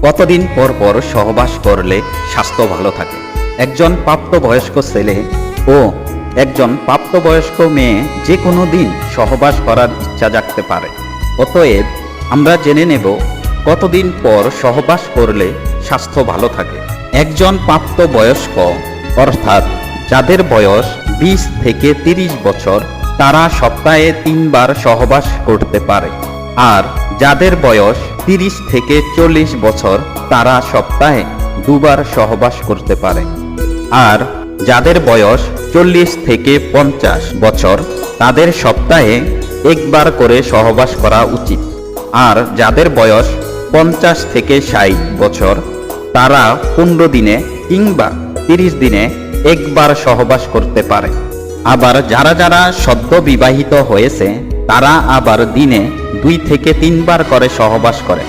কতদিন পর পর সহবাস করলে স্বাস্থ্য ভালো থাকে? একজন প্রাপ্তবয়স্ক ছেলে ও একজন প্রাপ্তবয়স্ক মেয়ে যে কোনো দিন সহবাস করার ইচ্ছা জাগতে পারে। অতএব আমরা জেনে নেব কতদিন পর সহবাস করলে স্বাস্থ্য ভালো থাকে। একজন প্রাপ্তবয়স্ক অর্থাৎ যাদের বয়স 20 থেকে 30 বছর তারা সপ্তাহে 3 বার সহবাস করতে পারে, আর যাদের বয়স 30 থেকে 40 বছর তারা সপ্তাহে 2 বার সহবাস করতে পারে, আর যাদের বয়স 40 থেকে 50 বছর তাদের সপ্তাহে 1 বার করে সহবাস করা উচিত, আর যাদের বয়স 50 থেকে 60 বছর তারা 15 দিনে কিংবা 30 দিনে 1 বার সহবাস করতে পারে। আবার যারা যারা সদ্য বিবাহিত হয়েছে তারা আবার দিনে 2 থেকে 3 বার করে সহবাস করে।